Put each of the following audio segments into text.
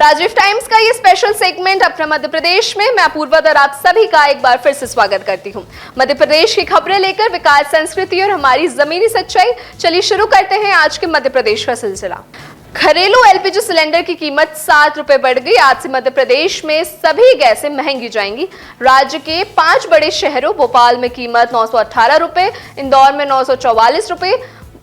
Rajiv times का ये special segment अपने मध्य प्रदेश में मैं अपूर्वा दर आप सभी का एक बार फिर से स्वागत करती हूँ। मध्य प्रदेश की खबरें लेकर विकास, संस्कृति और हमारी जमीनी सच्चाई। चलिए शुरू करते हैं आज के मध्य प्रदेश का सिलसिला। घरेलू एलपीजी सिलेंडर की कीमत 7 रुपए बढ़ गई। आज से मध्य प्रदेश में सभी गैसें महंगी जाएंगी। राज्य के 5 बड़े शहरों भोपाल में कीमत 918 रुपए, इंदौर में 944 रुपए,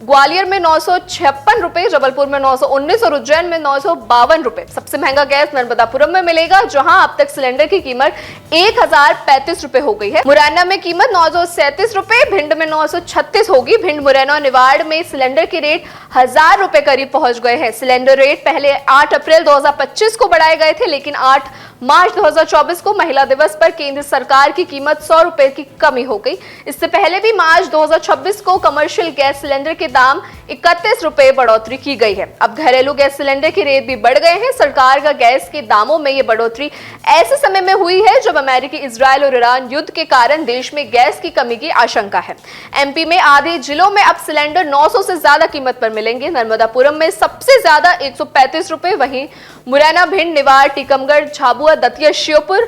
ग्वालियर में 956 रुपए, जबलपुर में 919 और उज्जैन में 952 रुपए। सबसे महंगा गैस नर्मदापुरम में मिलेगा, जहां अब तक सिलेंडर की कीमत 1035 रुपए हो गई है। मुरैना में कीमत 937 रुपए, भिंड में 936 होगी। भिंड, मुरैना और निवाड़ में सिलेंडर के रेट 1000 रुपए करीब पहुंच गए हैं। सिलेंडर रेट पहले 8 अप्रैल 2025 को बढ़ाए गए थे, लेकिन 8 मार्च 2024 को महिला दिवस पर केंद्र सरकार की कीमत 100 रुपए की कमी हो गई। इससे पहले भी मार्च 2026 को कमर्शियल गैस सिलेंडर के दाम 31 रुपए बढ़ोतरी की गई है। अब घरेलू गैस सिलेंडर के रेट भी बढ़ गए हैं। सरकार का गैस के दामों में ये बढ़ोतरी ऐसे समय में हुई है जब अमेरिकी, इजरायल और ईरान युद्ध के कारण देश में गैस की कमी की आशंका है। एमपी में आधे जिलों में अब सिलेंडर 900 से ज्यादा कीमत पर मिलेंगे। नर्मदापुरम में सबसे ज्यादा 135 रुपए, वहीं मुरैना, भिंड, निवाड़, टीकमगढ़, झाबुआ, दतिया, श्योपुर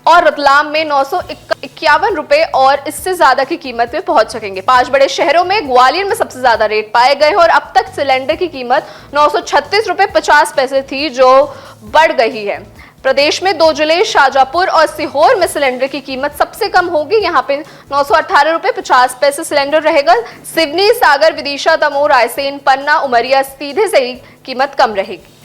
और रतलाम में 951 रुपए और इससे ज्यादा की कीमत में पहुंच सकेंगे। 5 बड़े शहरों में ग्वालियर में सबसे ज्यादा रेट पाए गए हैं और अब तक सिलेंडर की कीमत 936 रुपए 50 पैसे थी, जो बढ़ गई है। प्रदेश में 2 जिले शाजापुर और सीहोर में सिलेंडर की कीमत सबसे कम होगी। यहाँ पे 918 रुपए 50 पैसे सिलेंडर रहेगा। सिवनी, सागर, विदिशा, दमोह, रायसेन, पन्ना, उमरिया सीधे से ही कीमत कम रहेगी।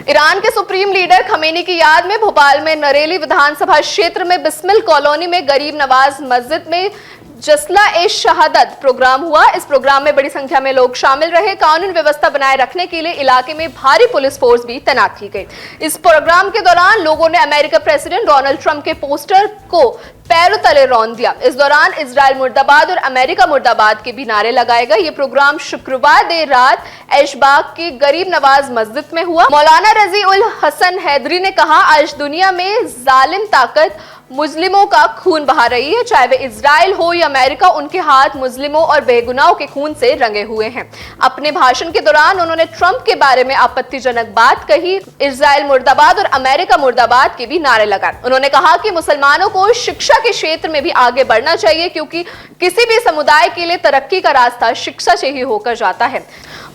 ईरान के सुप्रीम लीडर खमेनी की याद में भोपाल में नरेली विधानसभा क्षेत्र में बिस्मिल कॉलोनी में गरीब नवाज मस्जिद में जसला ए शहादत प्रोग्राम हुआ। इस प्रोग्राम में बड़ी संख्या में लोग शामिल रहे। कानून व्यवस्था बनाए रखने के लिए इलाके में भारी पुलिस फोर्स भी तैनात की गई। इस प्रोग्राम के दौरान लोगों ने अमेरिका प्रेसिडेंट डोनाल्ड ट्रंप के पोस्टर को पैरों तले रौंद दिया। इस दौरान इजराइल मुर्दाबाद और अमेरिका मुर्दाबाद के भी नारे लगाए गए। ये प्रोग्राम शुक्रवार देर रात ऐशबाग के गरीब नवाज मस्जिद में हुआ। मौलाना रजी उल हसन हैदरी ने कहा, आज दुनिया में जालिम ताकत मुस्लिमों का खून बहा रही है। चाहे वे इजराइल हो या अमेरिका, उनके हाथ मुस्लिमों और बेगुनाहों के खून से रंगे हुए हैं। अपने भाषण के दौरान उन्होंने ट्रंप के बारे में आपत्तिजनक बात कही। इजराइल मुर्दाबाद और अमेरिका मुर्दाबाद के भी नारे लगाए। उन्होंने कहा कि मुसलमानों को शिक्षा के क्षेत्र में भी आगे बढ़ना चाहिए, क्योंकि किसी भी समुदाय के लिए तरक्की का रास्ता शिक्षा से ही होकर जाता है।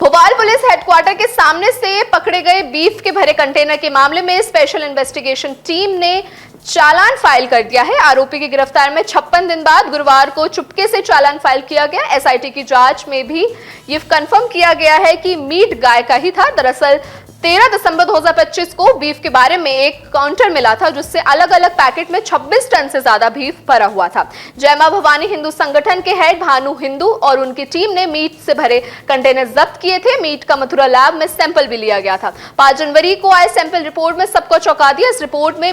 भोपाल पुलिस हेडक्वार्टर के सामने से पकड़े गए बीफ के भरे कंटेनर के मामले में स्पेशल इन्वेस्टिगेशन टीम ने चालान फाइल कर दिया है। आरोपी की गिरफ्तार में 56 दिन बाद गुरुवार को चुपके से चालान फाइल किया गया। एसआईटी की जांच में भी ये कंफर्म किया गया है कि मीट गाय का ही था। दरअसल 13 दिसंबर 2025 को बीफ के बारे में एक काउंटर मिला था, जिससे अलग अलग पैकेट में 26 टन से ज्यादा बीफ भरा हुआ था। जय मां भवानी हिंदू संगठन के हेड भानु हिंदू और उनकी टीम ने मीट से भरे कंटेनर जब्त किए थे। मीट का मथुरा लैब में सैंपल भी लिया गया था। 5 जनवरी को आए सैंपल रिपोर्ट में सबको चौंका दिया। इस रिपोर्ट में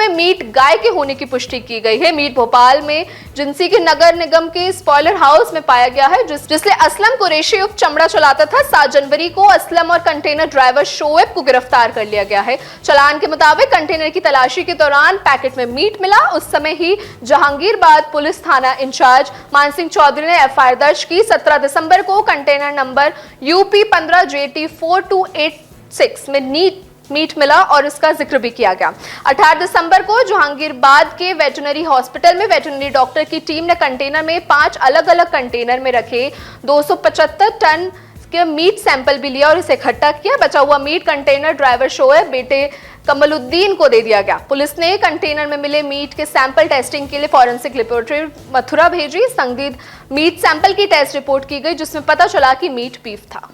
मीट गाय के होने की पुष्टि की गई है। मीट भोपाल में जिंसी के नगर निगम के स्पॉइलर हाउस में पाया गया है, जिससे असलम कुरैशी उप चमड़ा चलाता था। 7 जनवरी को असलम और कंटेनर ड्राइवर शोएब को गिरफ्तार कर लिया गया है। चालान के मुताबिक कंटेनर की तलाशी के दौरान पैकेट में मीट मिला। उस समय ही जहांगीरबाद पुलिस थाना इंचार्ज मानसिंह चौधरी ने एफआईआर दर्ज की। 17 दिसंबर को कंटेनर नंबर UP 15 JT 4286 में मीट मिला और इसका जिक्र भी किया गया। 18 दिसंबर को जहांगीरबाद के वेटरनरी हॉस्पिटल में वेटरनरी डॉक्टर की टीम ने कंटेनर में 5 अलग अलग कंटेनर में रखे 275 टन के मीट सैंपल भी लिया और इसे इकट्ठा किया। बचा हुआ मीट कंटेनर ड्राइवर शोएब बेटे कमलुद्दीन को दे दिया गया। पुलिस ने कंटेनर में मिले मीट के सैंपल टेस्टिंग के लिए फॉरेंसिक लेबोरेटरी मथुरा भेजी। संदिग्ध मीट सैंपल की टेस्ट रिपोर्ट की गई, जिसमें पता चला कि मीट बीफ था।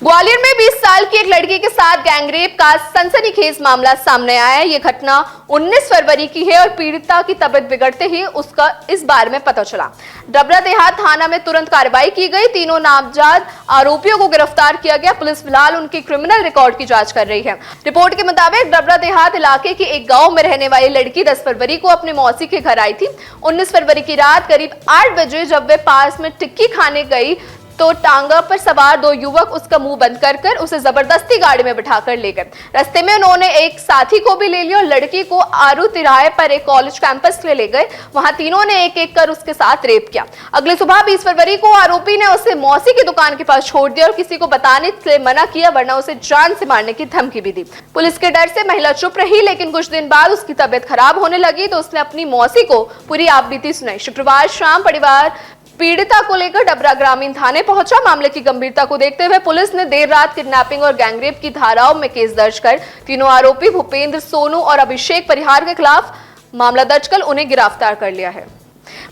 ग्वालियर में 20 साल की एक लड़की के साथ गैंगरेप का सनसनीखेज मामला सामने आया है। यह घटना 19 फरवरी की है और पीड़िता की तबीयत बिगड़ते ही उसका इस बारे में पता चला। डबरा देहात थाना में तुरंत कार्रवाई की गई। तीनों नामजद आरोपियों को गिरफ्तार किया गया। पुलिस फिलहाल उनके क्रिमिनल रिकॉर्ड की जांच कर रही है। रिपोर्ट के मुताबिक डबरा देहात इलाके के एक गांव में रहने वाली लड़की 10 फरवरी को अपने मौसी के घर आई थी। 19 फरवरी की रात करीब 8 बजे जब वे पास में टिक्की खाने गई तो टांगा पर सवार 2 युवक उसका मुंह बंद कर उसे जबरदस्ती गाड़ी में बिठाकर ले गए। रास्ते में उन्होंने एक साथी को भी ले लिया और लड़की को आरू तिराहे पर एक कॉलेज कैंपस में ले गए। वहां तीनों ने एक एक कर उसके साथ रेप किया। अगले सुबह 20 फरवरी को आरोपी ने उसे मौसी की दुकान के पास छोड़ दिया और किसी को बताने से मना किया, वरना उसे जान से मारने की धमकी भी दी। पुलिस के डर से महिला चुप रही, लेकिन कुछ दिन बाद उसकी तबीयत खराब होने लगी तो उसने अपनी मौसी को पूरी आपबीती सुनाई। शुक्रवार शाम परिवार पीड़िता को लेकर डबरा ग्रामीण थाने पहुंचा। मामले की गंभीरता को देखते हुए पुलिस ने देर रात किडनैपिंग और गैंगरेप की धाराओं में केस दर्ज कर तीनों आरोपी भूपेंद्र, सोनू और अभिषेक परिहार के खिलाफ मामला दर्ज कर उन्हें गिरफ्तार कर लिया है।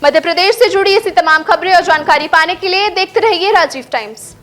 मध्य प्रदेश से जुड़ी ऐसी तमाम खबरें और जानकारी पाने के लिए देखते रहिए राजीव टाइम्स।